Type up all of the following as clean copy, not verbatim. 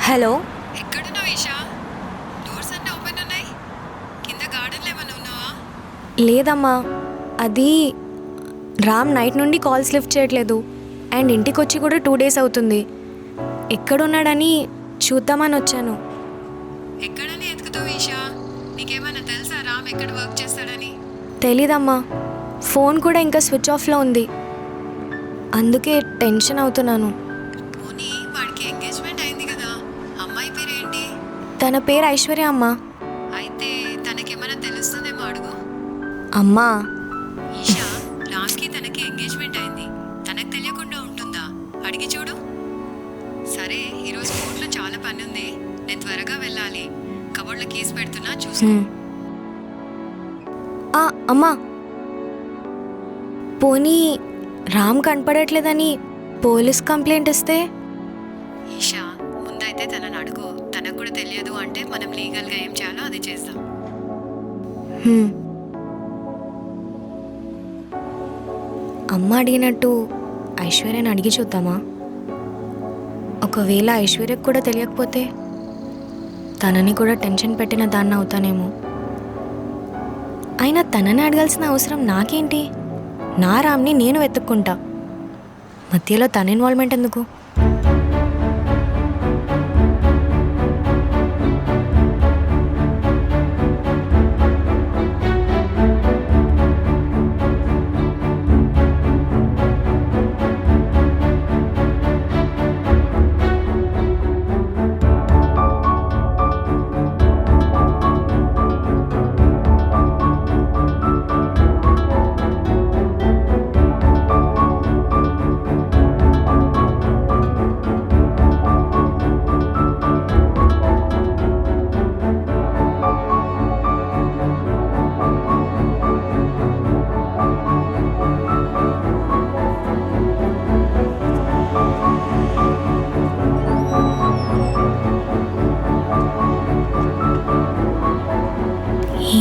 Hello, ఎక్కడున్నావు Isha? Doors అన్నీ open ఉన్నాయి. కింద గార్డెన్లో ఏమన్నా ఉన్నావా? లేదమ్మా. అది రామ్ నైట్ నుండి కాల్స్ లిఫ్ట్ చేయట్లేదు అండ్ ఇంటికి వచ్చి కూడా 2 days అవుతుంది. ఎక్కడున్నాడని చూద్దామని వచ్చాను. ఎక్కడని ఎతుకుతావు ఈషా? నీకేమైనా తెలుసా రామ్ ఎక్కడ వర్క్ చేస్తాడని? తెలీదమ్మా. ఫోన్ కూడా ఇంకా స్విచ్ ఆఫ్లో ఉంది. అందుకే టెన్షన్ అవుతున్నాను. పోనీ వాడికి ఎంగేజ్మెంట్ అయింది కదా, అమ్మాయి పేరేంటి? తన పేరు ఐశ్వర్య అమ్మా. అయితే తనకేమైనా తెలుస్తుందేమో అడుగు. అమ్మా, ఈషా, రామ్కి తనకి ఎంగేజ్మెంట్ అయింది, తనకు తెలియకుండా ఉంటుందా? అడిగి చూడు. సరే, ఈరోజు కోర్టులో చాలా పని ఉంది, నేను త్వరగా వెళ్ళాలి. కబోర్డ్లో కేసు పెడుతున్నా, చూసుకో. అమ్మా, పోనీ రామ్ కనపడట్లేదని పోలీస్ కంప్లైంట్ ఇస్తే? ఈషా, ముందైతే తనని అడుగు. తనకు కూడా తెలియదు అంటే మనం లీగల్గా ఏం చేయాలో అది చేద్దాం. అమ్మ అడిగినట్టు ఐశ్వర్యని అడిగి చూద్దామా? ఒకవేళ ఐశ్వర్యకు కూడా తెలియకపోతే తనని కూడా టెన్షన్ పెట్టిన దాన్ని అవుతానేమో. అయినా తనని అడగాల్సిన అవసరం నాకేంటి? నా రామ్ని నేను వెతుక్కుంటా. మధ్యలో తన ఇన్వాల్వ్మెంట్ ఎందుకు?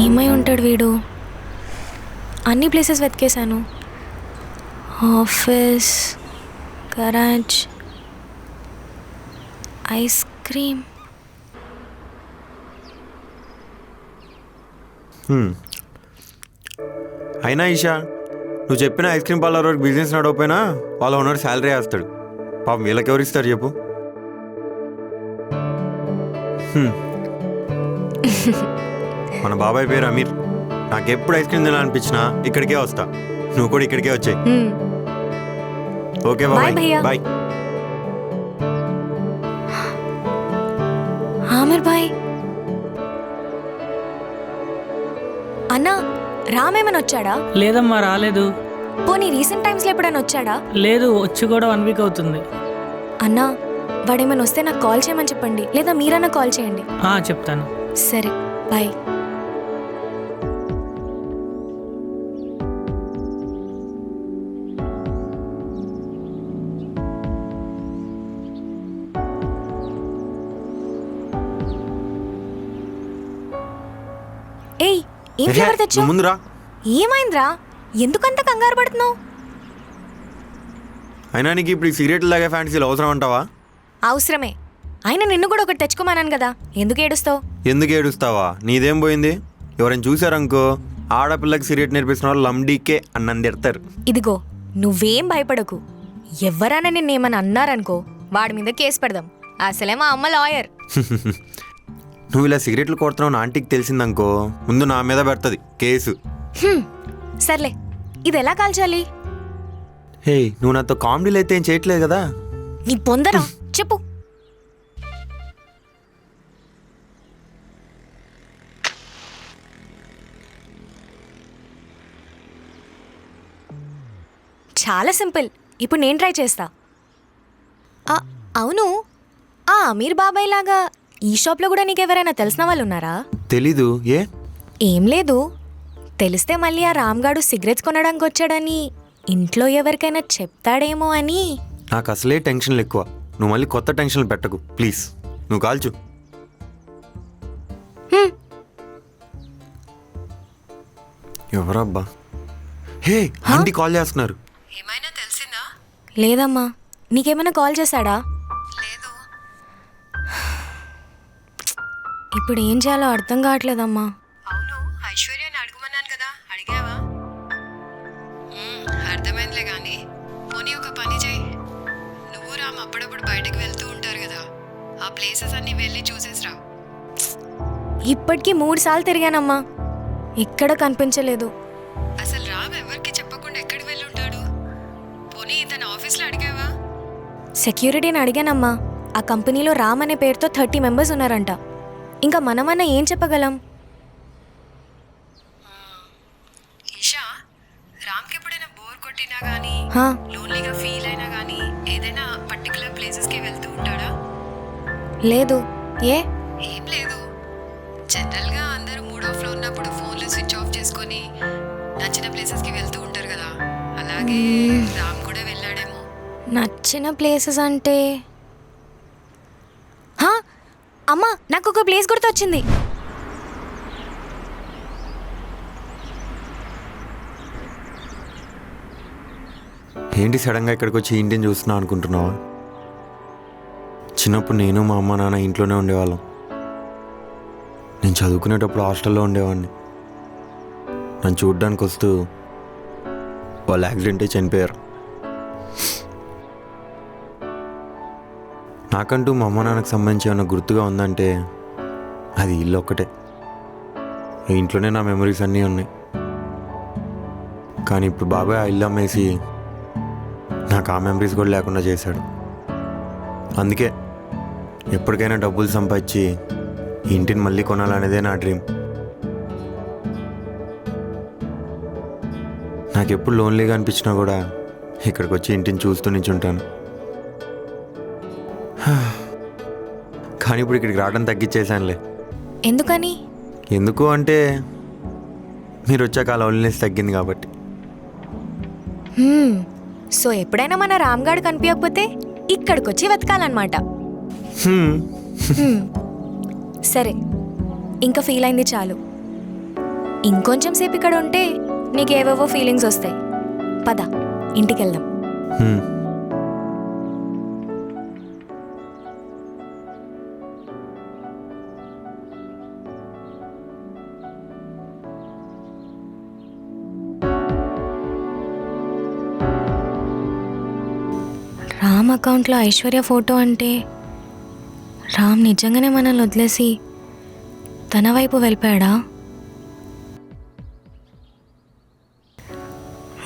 ఏమై ఉంటాడు వీడు? అన్ని ప్లేసెస్ వెతికేశాను. Office, garage, ice cream. అయినా ఈషా, నువ్వు చెప్పిన ఐస్ క్రీమ్ పార్లర్ వరకు బిజినెస్ నడవపోయినా వాళ్ళ ఓనర్ శాలరీ వేస్తాడు. పాపం వీళ్ళకి ఎవరు ఇస్తారు చెప్పు? మన బాబాయ్ పేరు అమీర్. నాకు ఎప్పుడు ఐస్ క్రీమ్ తినాలనిపించినా ఇక్కడికే వస్తా. నువ్వు కూడా ఇక్కడికే వచ్చాయి. ఓకే బాబాయ్, బాయ్. ఆమిర్ బాయ్. అన్నా, రామేమని వచ్చాడా? లేదమ్మా, రాలేదు. పోనీ రీసెంట్ టైమ్స్లో ఎప్పుడైనా వచ్చాడా? లేదు, వచ్చి కూడా 1 week అవుతుంది. అన్నా, వాడేమైనా వస్తే నాకు కాల్ చేయమని చెప్పండి, లేదా మీరన్నా కాల్ చేయండి. చెప్తాను. సరే, బాయ్. ఏయ్, ఏం ఫ్లేవర్ తెచ్చావు? ముందురా. ఏమైందిరా? ఎందుకంత కంగారు పడుతున్నావు? అయినా నీకు ఇప్పుడు ఈ సిగరెట్ లాగే ఫ్యాంటసీలు అవసరం అంటావా? అవసరమే. అయినా నిన్ను కూడా ఒకటి తెచ్చుకోమన్నాను కదా, ఎందుకు ఏడుస్తావు? ఎందుకు ఏడుస్తావా? నీదేం పోయింది? ఎవరైనా చూసారనుకో, ఆడపిల్లకి సిగరెట్ నేర్పిస్తున్న వాళ్ళు లండీకే అన్నంది ఎడతారు. ఇదిగో, నువ్వేం భయపడకు. ఎవరైనా నిన్నేమని అన్నారనుకో, వాడి మీద కేసు పెడదాం. అసలే మా అమ్మ లాయర్. నువ్వు ఇలా సిగరెట్లు కొడుతున్నావు ఆంటీకి తెలిసిందనుకో, ముందు నా మీద పెడుతుంది కేసు. సర్లే, ఇది ఎలా కాల్చాలి? హే, నువ్వు నాతో కామెడీలు అయితే ఏం చేయట్లేదు కదా? నీ పొందరా, చెప్పు. చాలా సింపుల్. ఇప్పుడు నేను ట్రై చేస్తా. అవును, ఆ అమీర్ బాబాయ్ లాగా ఈ షాప్లో కూడా నీకెవరైనా తెలిసిన వాళ్ళు ఉన్నారా? తెలీదు. ఏ? ఏం లేదు. తెలిస్తే మళ్ళీ ఆ రామ్గాడు సిగరెట్స్ కొనడానికి వచ్చాడని ఇంట్లో ఎవరికైనా చెప్తాడేమో అని. నాకు అసలే టెన్షన్లు ఎక్కువ. నువ్వు మళ్ళీ కొత్త టెన్షన్లు పెట్టకు ప్లీజ్. నువ్వు కాల్చు. ఎవరబ్బా? హే, ఆంటీ కాల్ చేస్తున్నారు. ఏమైనా తెలిసిందా? లేదమ్మా. నీకేమైనా కాల్ చేశాడా? లేదు. ఇప్పుడు ఏం చేయాలో అర్థం కావట్లేదమ్మా. అవును, ఐశ్వర్యాని అడుగుమన్నాను కదా, అడిగావా? అర్థమైందిలే కానీ పోనీ ఒక పని చేయి. నువ్వు రామ్ అప్పుడప్పుడు బయటకు వెళ్తూ ఉంటారు కదా, ఆ ప్లేసెస్ అన్నీ వెళ్ళి చూసేసిరా. ఇప్పటికీ 3 సార్లు తిరిగానమ్మా, ఎక్కడ కనిపించలేదు. అసలు రామ్ ఎవరికి చెప్పకుండా ఎక్కడికి వెళ్ళి ఉంటాడు? పోనీ తన ఆఫీస్లో అడిగావా? సెక్యూరిటీని అడిగానమ్మా. ఆ కంపెనీలో రామ్ అనే పేరుతో 30 మెంబర్స్ ఉన్నారంట. ఇంకా మనమన్నా ఏం చెప్పగలం? ఈషా, రామ్కి ఎప్పుడైనా బోర్ కొట్టినా కానీ హా, లోన్లీగా ఫీల్ అయినా కానీ ఏదైనా పర్టికులర్ ప్లేసెస్కి వెళ్తూ ఉంటాడా? లేదు. ఏ? ఏం లేదు, జనరల్గా అందరూ మూడ్ ఆఫ్లో ఉన్నప్పుడు ఫోన్లు స్విచ్ ఆఫ్ చేసుకొని నచ్చిన ప్లేసెస్కి వెళ్తూ ఉంటారు కదా, అలాగే రామ్ కూడా వెళ్ళాడేమో. నచ్చిన ప్లేసెస్ అంటే హా, అమ్మా నాకు ఒక ప్లేస్ గుర్తొచ్చింది. ఏంటి సడన్గా ఇక్కడికి వచ్చి ఇంటిని చూస్తున్నా అనుకుంటున్నావా? చిన్నప్పుడు నేను మా అమ్మ నాన్న ఇంట్లోనే ఉండేవాళ్ళం. నేను చదువుకునేటప్పుడు హాస్టల్లో ఉండేవాడిని. నన్ను చూడ్డానికి వస్తూ వాళ్ళు యాక్సిడెంట్ అయి చనిపోయారు. నాకంటూ మా అమ్మ నాన్నకు సంబంధించి ఏమైనా గుర్తుగా ఉందంటే అది ఇల్లు ఒక్కటే. ఈ ఇంట్లోనే నా మెమరీస్ అన్నీ ఉన్నాయి. కానీ ఇప్పుడు బాబాయ్ ఆ ఇల్లు అమ్మేసి నాకు ఆ మెమరీస్ కూడా లేకుండా చేశాడు. అందుకే ఎప్పటికైనా డబ్బులు సంపాదించి ఈ ఇంటిని మళ్ళీ కొనాలనేదే నా డ్రీమ్. నాకు ఎప్పుడు లోన్లీగా అనిపించినా కూడా ఇక్కడికి వచ్చి ఇంటిని చూస్తూ నించుంటాను. కానీ ఇప్పుడు ఇక్కడికి రావడం తగ్గించేశానులే. ఎందుకని? ఎందుకు అంటే మీరు వచ్చాక ఆ లోన్లీనెస్ తగ్గింది కాబట్టి. సో ఎప్పుడైనా మన రామ్గాడు కనిపించకపోతే ఇక్కడికొచ్చి వెతకాలన్నమాట. హ్మ్. సరే, ఇంకా ఫీల్ అయింది చాలు. ఇంకొంచెం సేపు ఇక్కడ ఉంటే నీకేవేవో ఫీలింగ్స్ వస్తాయి. పద, ఇంటికి వెళ్దాం. హ్మ్. రామ్ అకౌంట్లో ఐశ్వర్య ఫోటో అంటే రామ్ నిజంగానే మనల్ని వదిలేసి తన వైపు వెళ్ళిపోయాడా?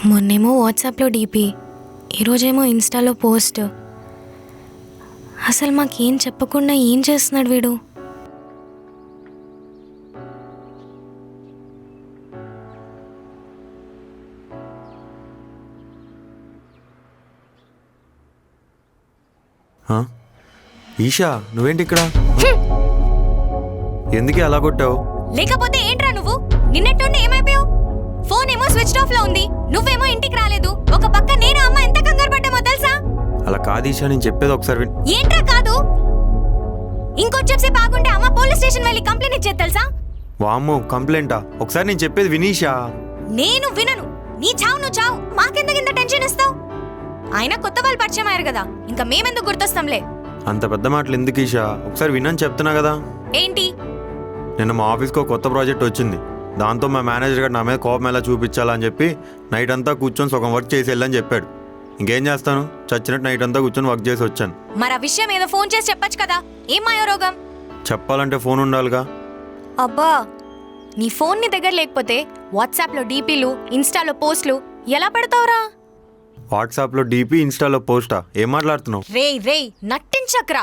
మొన్నేమో వాట్సాప్లో డీపీ, ఈరోజేమో ఇన్స్టాలో పోస్ట్. అసలు మాకేం చెప్పకుండా ఏం చేస్తున్నాడు వీడు? ఆ? ఈషా, నువ్వేంటి ఇక్కడ? ఎందుకే అలా కొట్టావు? లేకపోతే ఏంట్రా నువ్వు? నిన్నటి నుండి ఏమైపోయావు? ఫోన్ ఏమో స్విచ్ ఆఫ్ లో ఉంది, నువ్వేమో ఇంటికి రాలేదు. ఒక పక్క నేను అమ్మ ఎంత కంగారు పడ్డామో తెలుసా? అలా కాదు ఈషా, నేను చెప్పేది ఒకసారి ఏంట్రా కాదు? ఇంకొంచెం సేపు ఆగుంటే అమ్మ పోలీస్ స్టేషన్ వెళ్ళి కంప్లైంట్ ఇచ్చేది తెలుసా? వామ్మో, కంప్లైంటా? ఒకసారి నేను చెప్పేది వినీషా. నేను వినను. నీ చావు నువ్వు చావు, మాకెందుకు టెన్షన్ ఇస్తావు? ఆయన కొత్త వాళ్ళు పరిచయం అయ్యారు కదా, ఇంకా మేమెందుకు గుర్తొస్తాంలే. అంత పెద్ద మాటలు ఎందుకు ఈషా? ఒకసారి వినని చెప్తున్నా కదా. ఏంటి? నిన్న మా ఆఫీస్కి ఒక కొత్త ప్రాజెక్ట్ వచ్చింది. దాంతో మా మేనేజర్ గారు నా మీద కోపం ఎలా చూపించాలని చెప్పి నైట్ అంతా కూర్చొని సగం వర్క్ చేసి వెళ్ళని చెప్పాడు. ఇంకేం చేస్తాను, చచ్చినట్టు నైట్ అంతా కూర్చొని వర్క్ చేసి వచ్చాను. మరి ఆ విషయం ఏదో ఫోన్ చేసి చెప్పొచ్చు కదా. ఏం మాయో రోగం? చెప్పాలంటే ఫోన్ ఉండాలిగా. అబ్బా, నీ ఫోన్ నీ దగ్గర లేకపోతే వాట్సాప్లో డీపీలు, ఇన్స్టాలో పోస్టులు ఎలా పెడతావురా? వాట్సాప్లో డీపీ, ఇన్స్టాలో పోస్టా? ఏం మాట్లాడుతున్నావు? రేయ్ నట్టించక్రా.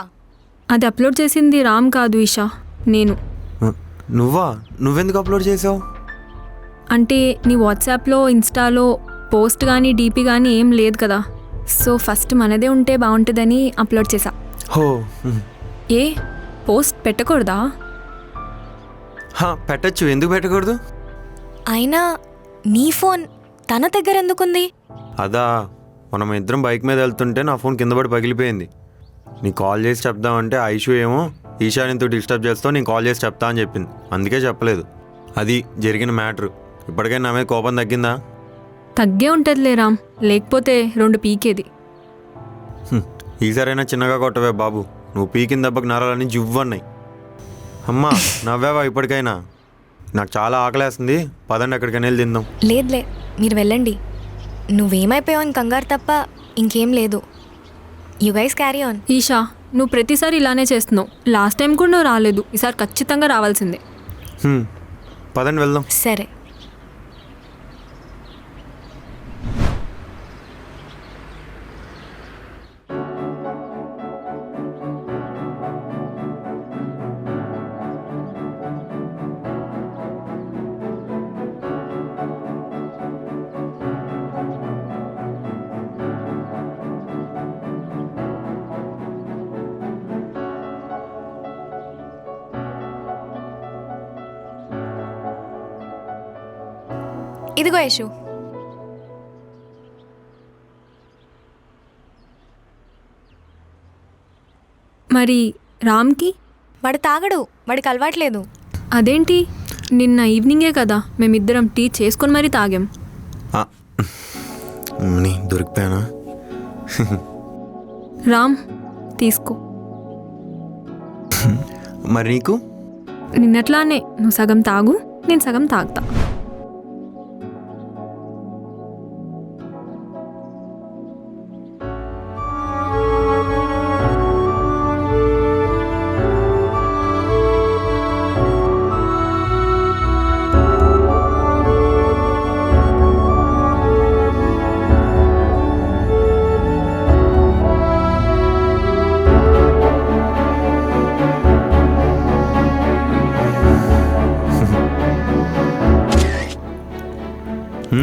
అది అప్లోడ్ చేసింది రామ్ కాదు ఈషా, నేను. నువ్వా? నువ్వెందుకు అప్లోడ్ చేసావు? అంటే నీ వాట్సాప్లో, ఇన్స్టాలో పోస్ట్ కానీ డీపీ కానీ ఏం లేదు కదా, సో ఫస్ట్ మనదే ఉంటే బాగుంటుందని అప్లోడ్ చేసా. హో. ఏ పోస్ట్ పెట్టకూడదా? పెట్టచ్చు, ఎందుకు పెట్టకూడదు? అయినా నీ ఫోన్ తన దగ్గర ఎందుకుంది? అదా, మనం ఇద్దరం బైక్ మీద వెళ్తుంటే నా ఫోన్ కింద పడి పగిలిపోయింది. నీకు కాల్ చేసి చెప్దామంటే ఐషు ఏమో ఈషా నీతో డిస్టర్బ్ చేస్తావు, నేను కాల్ చేసి చెప్తా అని చెప్పింది. అందుకే చెప్పలేదు. అది జరిగిన మ్యాటర్. ఇప్పటికైనా నా మీద కోపం తగ్గిందా? తగ్గే ఉంటుందిలే రామ్, లేకపోతే 2 పీకేది. ఈసారైనా చిన్నగా కొట్టవే బాబు. నువ్వు పీకిన దెబ్బకి నరాలని జివ్వన్నాయి. అమ్మా నవ్వావా ఇప్పటికైనా? నాకు చాలా ఆకలేస్తుంది, పదండి ఎక్కడికైనా వెళ్ళి తిందాం. లేదులే, మీరు వెళ్ళండి. నువ్వేమైపోయావు అని కంగారు తప్ప ఇంకేం లేదు. You guys carry on. Isha, నువ్వు ప్రతిసారి ఇలానే చేస్తున్నావు. లాస్ట్ టైం కూడా నువ్వు రాలేదు, ఈసారి ఖచ్చితంగా రావాల్సిందే. పదండి వెళ్దాం. సరే. ఇదిగో యశు. మరి రామ్కి? వాడు తాగడు, వాడికి అలవాట్లేదు. అదేంటి, నిన్న ఈవినింగే కదా మేమిద్దరం టీ చేసుకొని మరీ తాగాం. దొరికిపోయానా? రామ్, తీసుకో. మరి నీకు? నిన్నట్లానే నువ్వు సగం తాగు, నేను సగం తాగుతా.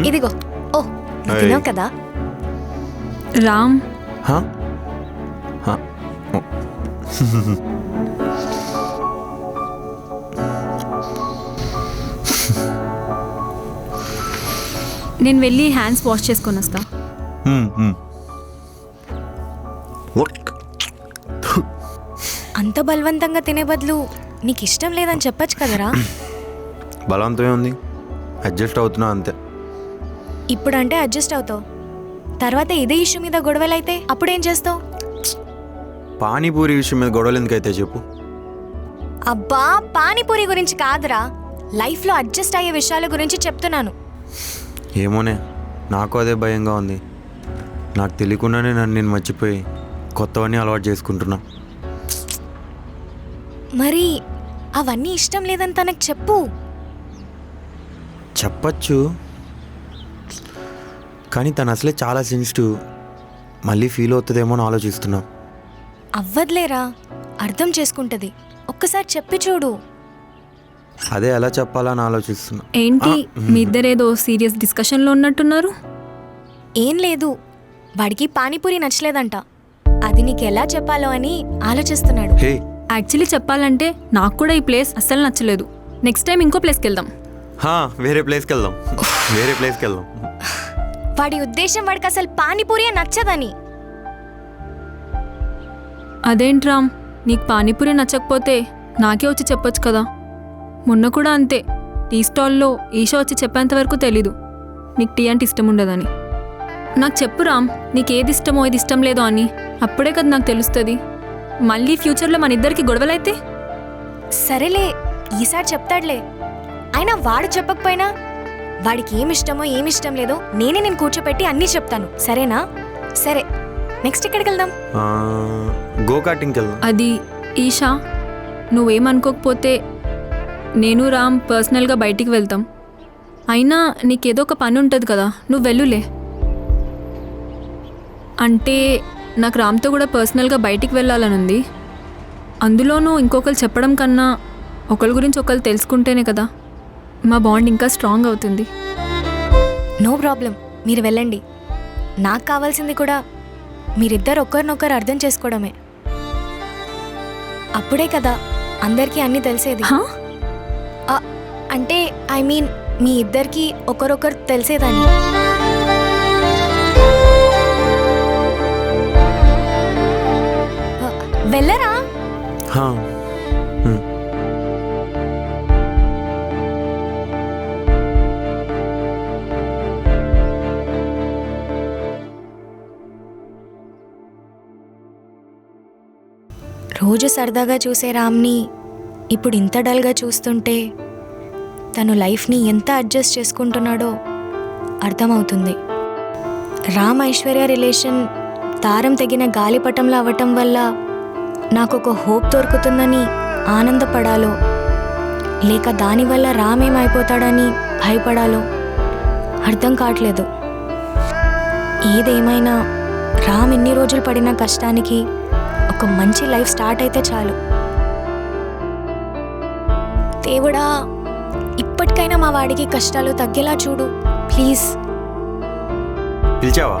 ఇదిగో. ఓ, నువ్వు తిన్నావు కదా. రామ్, హా? హా? ఓ. నేను వెళ్ళి హ్యాండ్స్ వాష్ చేసుకొని వస్తా. అంత బలవంతంగా తినే బదులు నీకు ఇష్టం లేదని చెప్పొచ్చు కదరా. బలవంతమే ఉంది, అడ్జస్ట్ అవుతున్నా అంతే. ఇప్పుడంటే అడ్జస్ట్ అవుతావు, తర్వాత ఇదే ఇష్యూ మీద గొడవలైతే అప్పుడేం చేస్తావు? పానీపూరి విషయం మీద గొడవలు ఎందుకైతే చెప్పు. అబ్బా, పానీపూరి గురించి కాదురా, లైఫ్లో అడ్జస్ట్ అయ్యే విషయాల గురించి చెప్తున్నాను. ఏమోనే, నాకు అదే భయంగా ఉంది. నాకు తెలియకుండానే నేను మర్చిపోయి కొత్తవన్నీ అలవాటు చేసుకుంటున్నా. మరి అవన్నీ ఇష్టం లేదని తనకు చెప్పు. చెప్పచ్చు, కానీ తను అసలే చాలా సెన్సిటివ్, మళ్ళీ ఫీల్ అవుతుందేమో అని ఆలోచిస్తున్నా. అవ్వదులేరా, అర్థం చేసుకుంటది. ఒక్కసారి చెప్పి చూడు. అదే ఎలా చెప్పాలని ఆలోచిస్తున్నా. ఏంటి మీ ఇద్దరేదో సీరియస్ డిస్కషన్లో ఉన్నట్టున్నారు? ఏం లేదు, వాడికి పానీపూరి నచ్చలేదంట. అది నీకు ఎలా చెప్పాలో అని ఆలోచిస్తున్నాడు. హే, యాక్చువల్లీ చెప్పాలంటే నాకు కూడా ఈ ప్లేస్ అస్సలు నచ్చలేదు. నెక్స్ట్ టైం ఇంకో ప్లేస్కి వెళ్దాం. వేరే ప్లేస్కి వెళ్దాం, వేరే ప్లేస్కి వెళ్దాం. వాడి ఉద్దేశం వాడికి అసలు పానీపూరియే నచ్చదని. అదేంటి రామ్, నీకు పానీపూరి నచ్చకపోతే నాకే వచ్చి చెప్పొచ్చు కదా. మొన్న కూడా అంతే, టీ స్టాల్లో ఈషా వచ్చి చెప్పేంత వరకు తెలీదు నీకు టీ అంటే ఇష్టం ఉండదని. నాకు చెప్పు రామ్, నీకు ఏది ఇష్టమో ఏది ఇష్టం లేదో అని. అప్పుడే కదా నాకు తెలుస్తుంది. మళ్ళీ ఫ్యూచర్లో మన ఇద్దరికి గొడవలైతే? సరేలే, ఈసారి చెప్తాడులే. అయినా వాడు చెప్పకపోయినా వాడికి ఏమిష్టమో ఏమిష్టం లేదో నేను కూర్చోపెట్టి అన్నీ చెప్తాను, సరేనా? సరే, నెక్స్ట్ ఎక్కడికి వెళ్దాం? గో కార్టింగ్కి వెళ్దాం. అది ఈషా, నువ్వేమనుకోకపోతే నేను రామ్ పర్సనల్గా బయటికి వెళ్తాం. అయినా నీకేదో ఒక పని ఉంటుంది కదా, నువ్వు వెళ్ళులే. అంటే నాకు రామ్తో కూడా పర్సనల్గా బయటికి వెళ్ళాలనుంది. అందులోనూ ఇంకొకరు చెప్పడం కన్నా ఒకరి గురించి ఒకరు తెలుసుకుంటేనే కదా మా బాండ్ ఇంకా స్ట్రాంగ్ అవుతుంది. నో ప్రాబ్లం, మీరు వెళ్ళండి. నాకు కావాల్సింది కూడా మీరిద్దరు ఒకరినొకరు అర్థం చేసుకోవడమే. అప్పుడే కదా అందరికీ అన్నీ తెలిసేది. హా? అంటే ఐ మీన్ మీ ఇద్దరికి ఒకరొకరు తెలిసేదాన్ని. వెళ్ళరా? రోజు సరదాగా చూసే రామ్ని ఇప్పుడు ఇంత డల్గా చూస్తుంటే తను లైఫ్ని ఎంత అడ్జస్ట్ చేసుకుంటున్నాడో అర్థమవుతుంది. రామ్ ఐశ్వర్య రిలేషన్ తారం తెగిన గాలిపటంలో అవ్వటం వల్ల నాకు ఒక హోప్ దొరుకుతుందని ఆనందపడాలో, లేక దానివల్ల రామ్ ఏమైపోతాడని భయపడాలో అర్థం కావట్లేదు. ఏదేమైనా రామ్ ఇన్ని రోజులు పడిన కష్టానికి ఒక మంచి లైఫ్ స్టార్ట్ అయితే చాలు. దేవుడా, ఇప్పటికైనా మా వాడికి కష్టాలు తగ్గేలా చూడు ప్లీజ్. పిలిచావా?